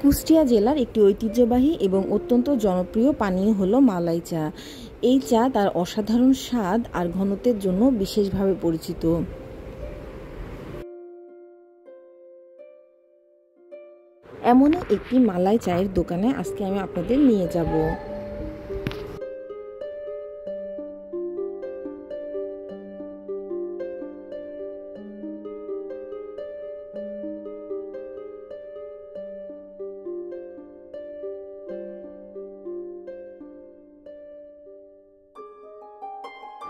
কুষ্টিয়া জেলার একটি ঐতিহ্যবাহী এবং অত্যন্ত জনপ্রিয় পানীয় হলো মালাই চা। এই চা তার অসাধারণ স্বাদ আর ঘনত্বের জন্য বিশেষভাবে পরিচিত। এমনই একটি মালাই চায়ের দোকানে আজকে আমি আপনাদের নিয়ে যাব।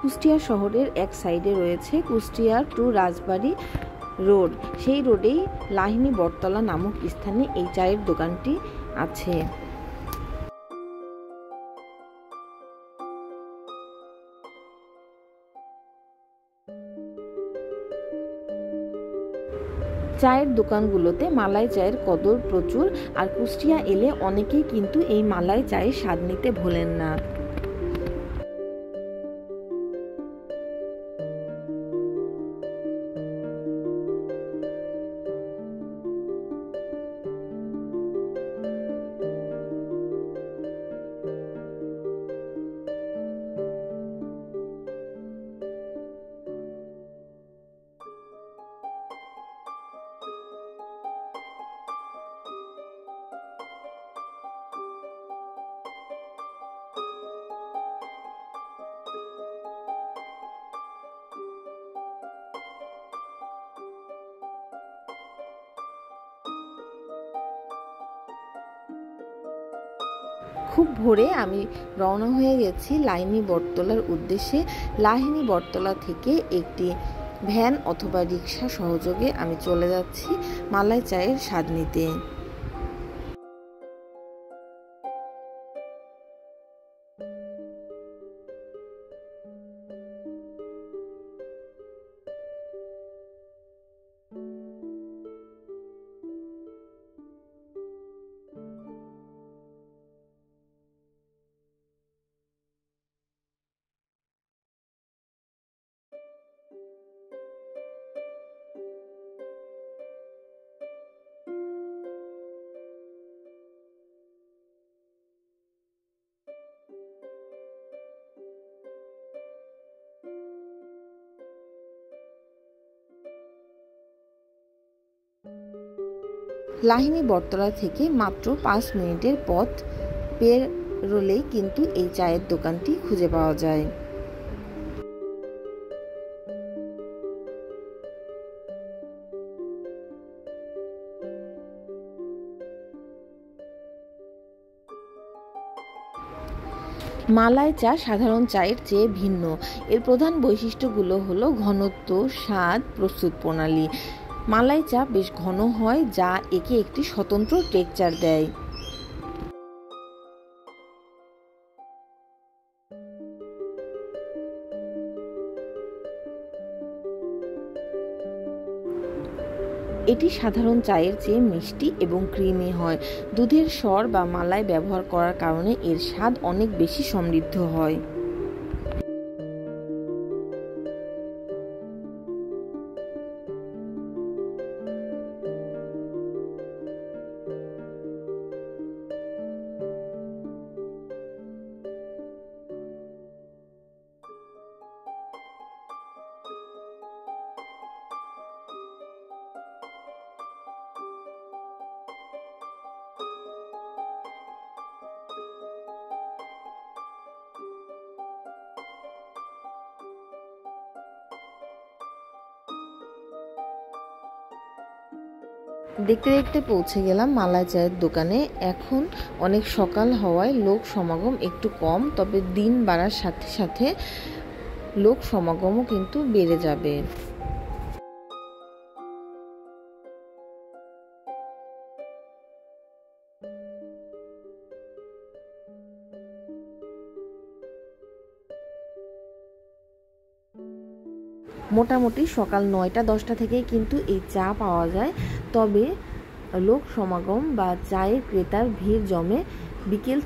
কুষ্টিয়া শহরের এক সাইডে রয়েছে কুষ্টিয়া টু রাজবাড়ী রোড। সেই রোডেই লাহিনী বটতলা নামক স্থানে এই চায়ের দোকানটি আছে। চায়ের দোকানগুলোতে মালাই চায়ের কদর প্রচুর, আর কুষ্টিয়া এলে অনেকেই কিন্তু এই মালাই চায়ের স্বাদ নিতে ভোলেন না। খুব ভোরে আমি রওনা হয়ে গেছি লাহিনী বটতলার উদ্দেশ্যে। লাহিনী বটতলা থেকে একটি ভ্যান অথবা রিক্সা সহযোগে আমি চলে যাচ্ছি মালাই চায়ের স্বাদ নিতে। লাহিনী বটতলা থেকে মাত্র 5 মিনিটের পথ পেরোলেই কিন্তু এই চায়ের দোকানটি খুঁজে পাওয়া যায়। মালাই চা সাধারণ চায়ের চেয়ে ভিন্ন। এর প্রধান বৈশিষ্ট্যগুলো হলো ঘনত্ব, স্বাদ, প্রস্তুত প্রণালী। মালাই চা বেশ ঘন হয়, যা একে একটি স্বতন্ত্র টেক্সচার দেয়। এটি সাধারণ চায়ের চেয়ে মিষ্টি এবং ক্রিমি হয়। দুধের স্বর বা মালাই ব্যবহার করার কারণে এর স্বাদ অনেক বেশি সমৃদ্ধ হয়। দেখতে দেখতে পৌঁছে গেলাম মালাই চায়ের দোকানে। এখন অনেক সকাল হওয়ায় লোক সমাগম একটু কম, তবে দিন বাড়ার সাথে সাথে লোক সমাগমও কিন্তু বেড়ে যাবে। মোটামুটি সকাল 9টা-10টা থেকেই কিন্তু এই চা পাওয়া যায়, তবে লোক সমাগম বা চায়ের ক্রেতার ভিড় জমে বিকেল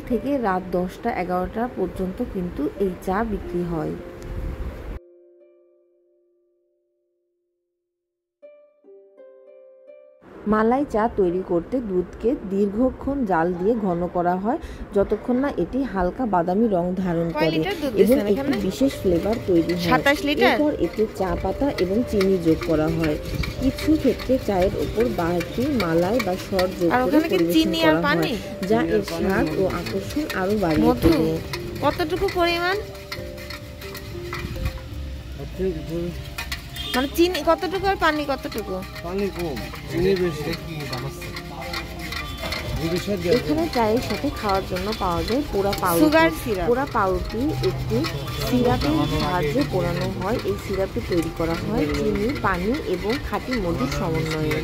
থেকে রাত 10টা-11টা পর্যন্ত কিন্তু এই চা বিক্রি হয়। মালাই চা তৈরি করতে দুধকে দীর্ঘক্ষণ জাল দিয়ে ঘন করা হয় যতক্ষণ না এটি হালকা বাদামি রং ধারণ করে এবং একটি বিশেষ ফ্লেভার তৈরি হয়। এরপর এতে চা পাতা এবং চিনি যোগ করা হয়। কিছু ক্ষেত্রে চায়ের উপর বাড়তি মালাই বা সর যোগ করে পরিবেশন করা হয়, যা এর স্বাদ ও আকর্ষণ আরো বাড়িয়ে তোলে। কতটুকু পরিমাণ মানে চিনি কতটুকু আর পানি কতটুকু? পানি কম, চিনি বেশি। এখানে চায়ের সাথে খাওয়ার জন্য পাওয়া যায় পোড়া পাউরুটি। Sugar syrup. পোড়া পাউরুটি একটি সিরাপের সাহায্যে পোড়ানো হয়। এই সিরাপটি তৈরি করা হয় চিনি, পানি এবং খাঁটি মধুর সমন্বয়ে।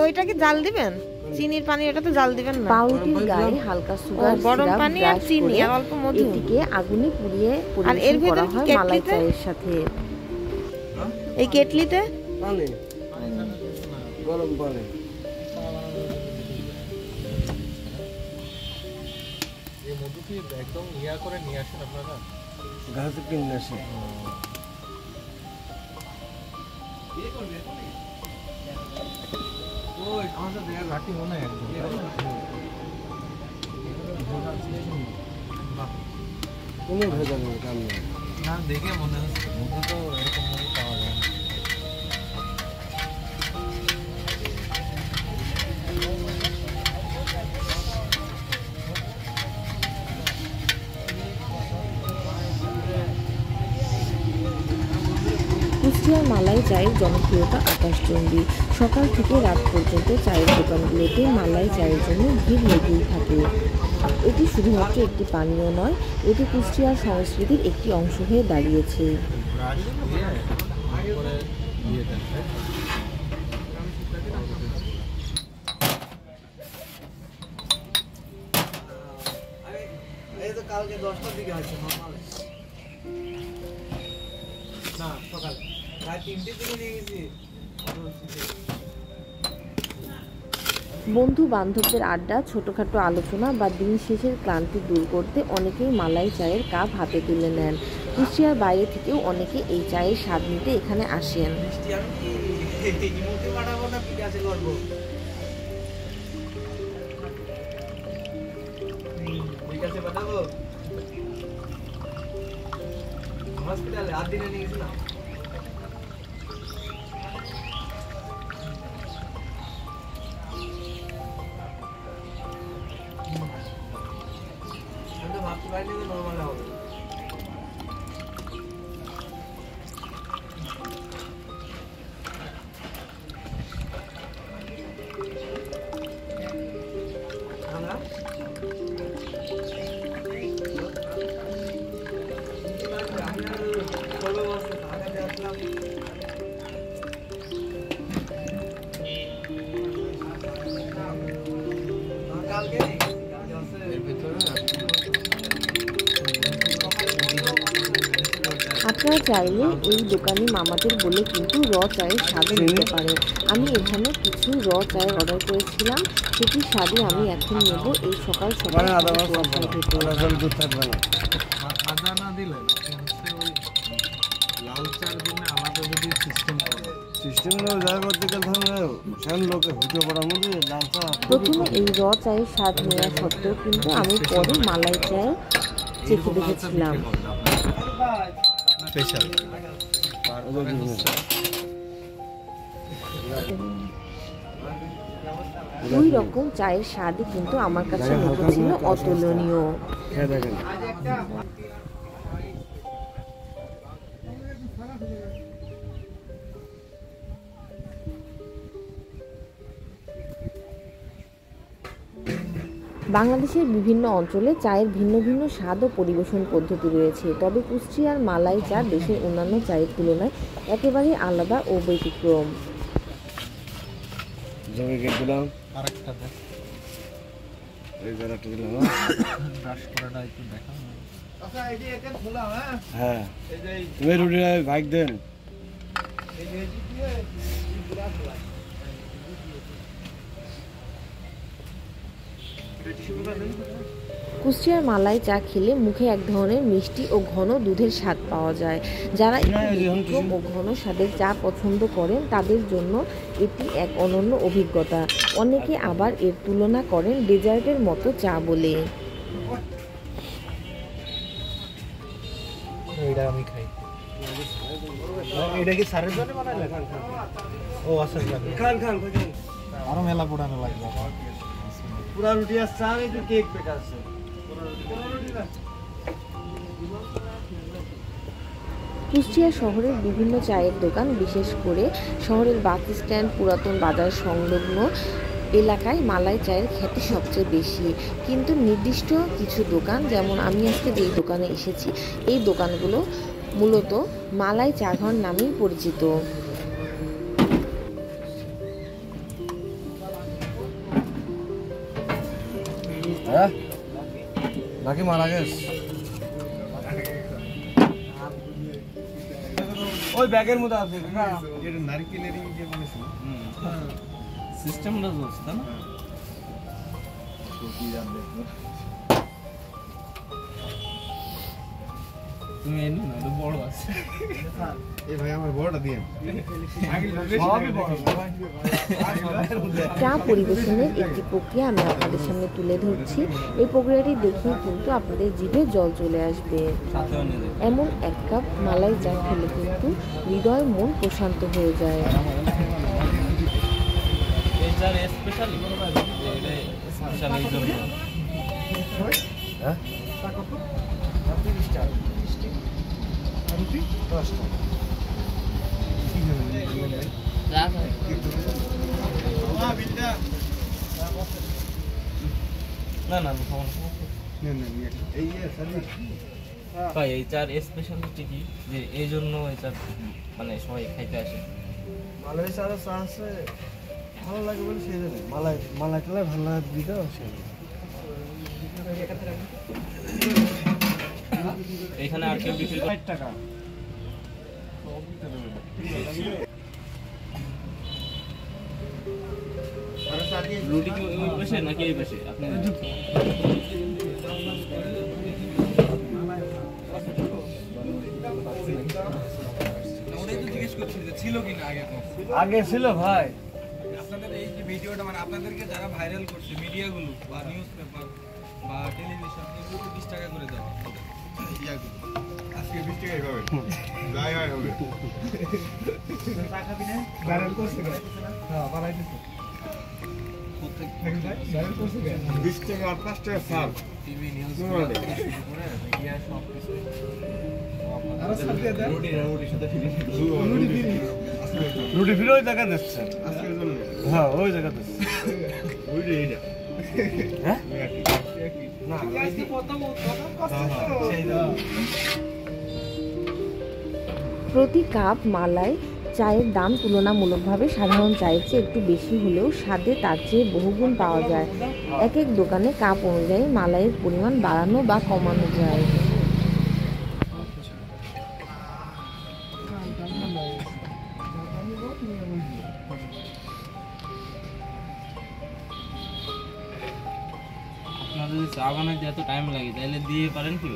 ওইটাকে জাল দিবেন? চিনির পানি এটা তো জাল দিবেন না। পাউরুটির গায়ে হালকা সুগার গরম পানি আর চিনি আর অল্প মধু এটিকে আগুনে পুড়িয়ে পরিবেশন করা হয় মালাই চায়ের সাথে। এই কেটলিতে পানি, গরম পানি। এই মধু কি একদম ইয়া করে নিয়ে আসেন আপনারা? গাছে কিনে আসে। ওই আমাদের দেয়া লাঠি মনে হয় একদম। কোনো ভেজাল নেই কাম নেই। না দেখে মনে হচ্ছে মধু তো এরকম মধু পাওয়া যায় না। কুষ্টিয়ার মালাই চায়ের জনপ্রিয়তা আকাশচুম্বী। সকাল থেকে রাত পর্যন্ত চায়ের দোকানগুলোতে মালাই চায়ের জন্য ভিড় লেগেই থাকে। এটি শুধুমাত্র একটি পানীয় নয়, এটি কুষ্টিয়ার সংস্কৃতির একটি অংশ হয়ে দাঁড়িয়েছে। কালকে 10টার দিকে আছে না, সকালে রাত 3টের দিকে নিয়ে গেছি। বন্ধু বান্ধবদের আড্ডা, ছোটখাটো আলোচনা বা দিন শেষের ক্লান্তি দূর করতে অনেকেই মালাই চায়ের কাপ হাতে তুলে নেন। কুষ্টিয়ার বাইরে থেকেও অনেকে এই চায়ের স্বাদ নিতে এখানে আসেন। হসপিটালে 8 দিনে নিয়ে গেছিলাম। আমি তো ভাবতে পারিনি যে নর্মাল হবে। আপনারা চাইলে এই দোকানি মামাদের বলে কিন্তু র চায়ের স্বাদ নিতে পারেন। আমি এখানে কিছু র চায়ের অর্ডার করেছিলাম, সেটি স্বাদই আমি এখন নেব এই সকাল সকাল। আদা না দিলে হচ্ছে ওই লাল চার জন্য আলাদা যদি সিস্টেম প্রথমে এই র চায়ের স্বাদ নেওয়া সত্ত্বেও কিন্তু আমি পরে মালাই চায় চেখে দেখেছিলাম। দুই রকম চায়ের স্বাদই কিন্তু আমার কাছে লেগেছিল অতুলনীয়। বাংলাদেশের বিভিন্ন অঞ্চলে চায়ের ভিন্ন ভিন্ন স্বাদ ও পরিবেশন পদ্ধতি রয়েছে, তবে কুষ্টিয়ার মালাই চা দেশের অন্যান্য চায়ের তুলনায় একেবারে আলাদা ও ব্যতিক্রম। হ্যাঁ, তুমি রুটি ভাগ দেন। কুষ্টিয়ার মালাই চা খেলে মুখে এক ধরনের মিষ্টি ও ঘন দুধের স্বাদ পাওয়া যায়। যারা একটু ব্যতিক্রম ও ঘন স্বাদের চা পছন্দ করেন তাদের জন্য এটি এক অনন্য অভিজ্ঞতা। অনেকে আবার এর তুলনা করেন ডেজার্টের মতো চা বলে। এটা আমি খাই। এটা কি সারের জন্য বানাইলে? ও আচ্ছা খান খান আরো মেলা পোড়ানো লাগবে। পুরা রুটি আসছে আর একটু কেক বেটা আছে। কুষ্টিয়া শহরের বিভিন্ন চায়ের দোকান, বিশেষ করে শহরের বাস স্ট্যান্ড, পুরাতন বাজার সংলগ্ন এলাকায় মালাই চায়ের খ্যাতি সবচেয়ে বেশি। কিন্তু নির্দিষ্ট কিছু দোকান, যেমন আমি আজকে যেই দোকানে এসেছি, এই দোকানগুলো মূলত মালাই চা ঘর নামেই পরিচিত। নাকি মারা গেছে ওই ব্যাগের মধ্যে আছে না, এটা নারকেলেরই যে বলেছিল সিস্টেমটা দোস্ত না তুমি এনে না, তো বড় আছে। এই ভাই আমার বড়টা দিয়েন। চা পরিবেশনের একটি প্রক্রিয়া আমি আপনাদের সামনে তুলে ধরছি। এই প্রক্রিয়াটি দেখে কিন্তু আপনাদের জিভে জল চলে আসবে। এমন এক কাপ মালাই চা খেলে কিন্তু হৃদয় মন প্রশান্ত হয়ে যায়। না না ভাই এই চার স্পেশালিটি কি যে এই জন্য এই চার মানে সবাই খাইতে আসে? মালাই চারা চা আছে ভালো লাগে বলে সেই জন্য মালাই মালাই টালাই ভালো লাগে দিতে এখানে আর কেউ বিক্রি করে 60 টাকা রুটি কি ওই পাশে নাকি এই পাশে? আপনি আগে ছিল ভাই। আপনাদের এই যে ভিডিওটা মানে আপনাদেরকে যারা ভাইরাল করছে মিডিয়াগুলো বা নিউজ পেপার বা টেলিভিশন, এগুলোকে 20 টাকা করে দেওয়া আজকে 20 টাকাই পাবেন। যাই হয় হবে। টাকা দিনে ভাইরাল করছে না? হ্যাঁ বানাইতেছে। ভাইরাল করছে না? 20 টাকা আর 5 টাকা ছাড়। টিভি নিউজ করে মিডিয়া সব কিছু। আর সাথে দেন রুটির সাথে ফ্রি। রুটি ফিরে ওই জায়গা দিচ্ছে আজকের জন্য। হ্যাঁ ওই জায়গা দিচ্ছে ওই রে এটা। হ্যাঁ না আজকে প্রথম প্রতি কাপ মালাই চায়ের দাম তুলনামূলকভাবে সাধারণ চায়ের চেয়ে একটু বেশি হলেও স্বাদে তার চেয়ে বহুগুণ পাওয়া যায়। এক এক দোকানে কাপ অনুযায়ী মালাইয়ের পরিমাণ বাড়ানো বা কমানো যায়। আপনার যদি চা বানাইতে এত টাইম লাগে তাহলে দিয়ে পারেন কি?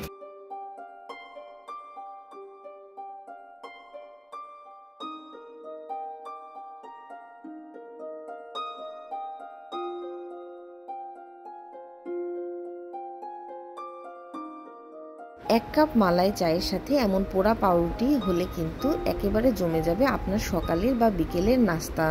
এক কাপ মালাই চায়ের সাথে এমন পোড়া পাউরুটি হলে কিন্তু একেবারে জমে যাবে আপনার সকালের বা বিকেলের নাস্তা।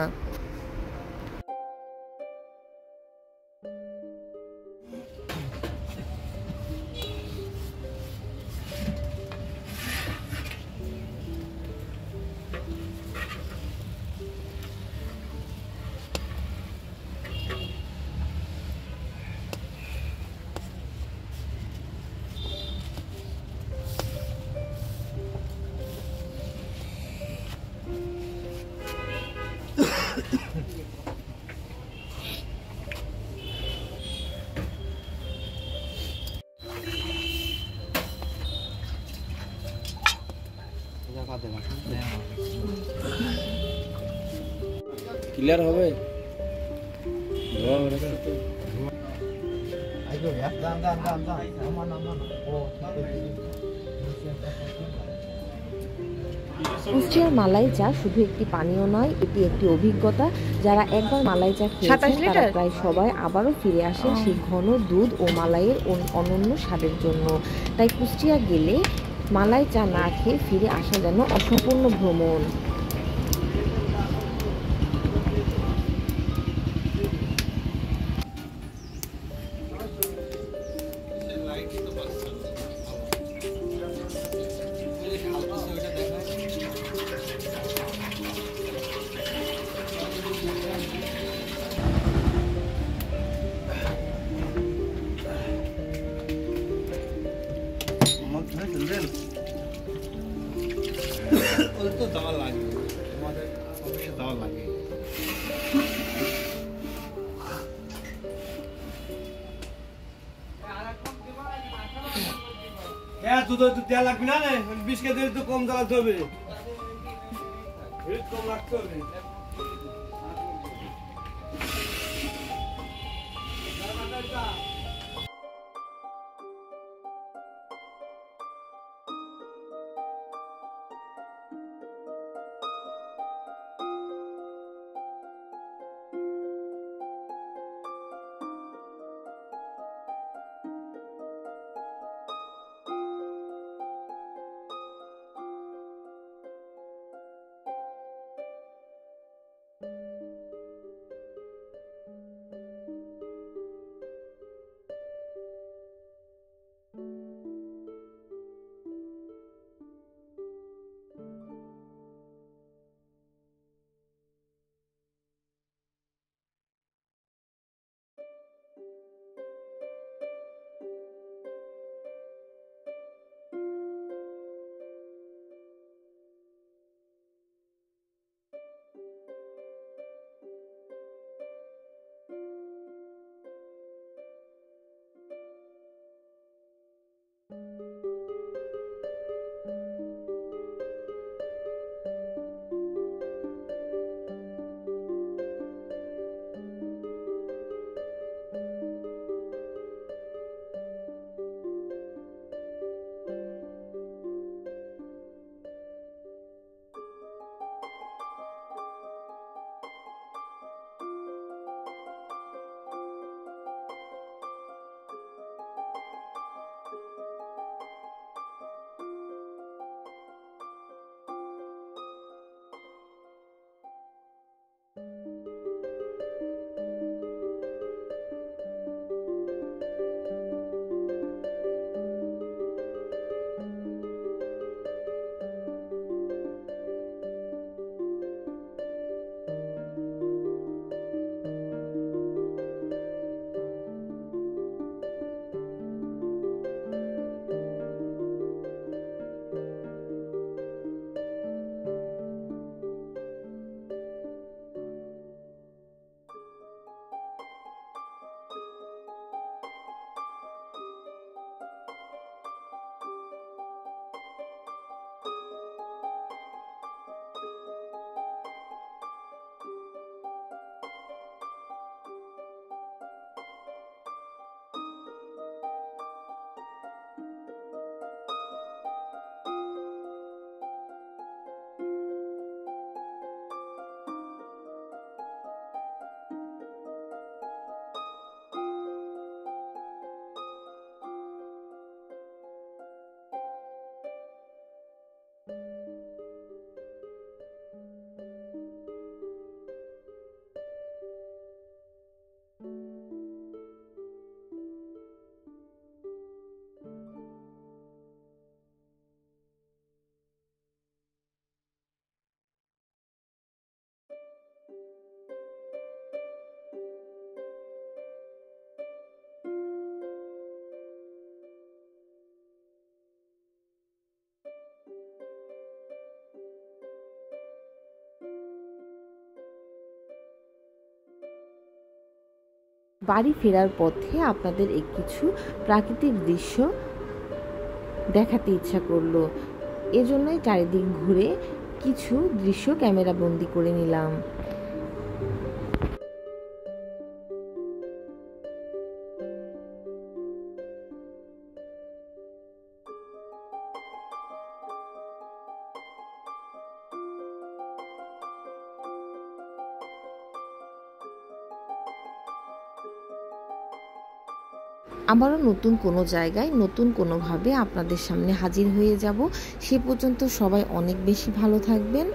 ক্লিয়ার হবে। Itu ya. Jangan. Aman. Oh, কুষ্টিয়ার মালাই চা শুধু একটি পানীয় নয়, এটি একটি অভিজ্ঞতা। যারা একবার মালাই চা খেয়েছেন তারা প্রায় সবাই আবারও ফিরে আসেন সেই ঘন দুধ ও মালাইয়ের অনন্য স্বাদের জন্য। তাই কুষ্টিয়া গেলে মালাই চা না খেয়ে ফিরে আসা যেন অসম্পূর্ণ ভ্রমণ। তো দেওয়া লাগে, তোমাদের অবশ্যই দেওয়া লাগে। দুধ দেওয়া লাগবে না, 20 কেজি তো কম জ্বালাতে হবে, কম লাগতে হবে। বাড়ি ফেরার পথে আপনাদের কিছু প্রাকৃতিক দৃশ্য দেখাতে ইচ্ছা করলো, এজন্যই চারিদিক ঘুরে কিছু দৃশ্য ক্যামেরা বন্দি করে নিলাম। আবারও নতুন কোনো জায়গায় নতুন কোনোভাবে আপনাদের সামনে হাজির হয়ে যাব। সে পর্যন্ত সবাই অনেক বেশি ভালো থাকবেন।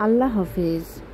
আল্লাহ হাফেজ।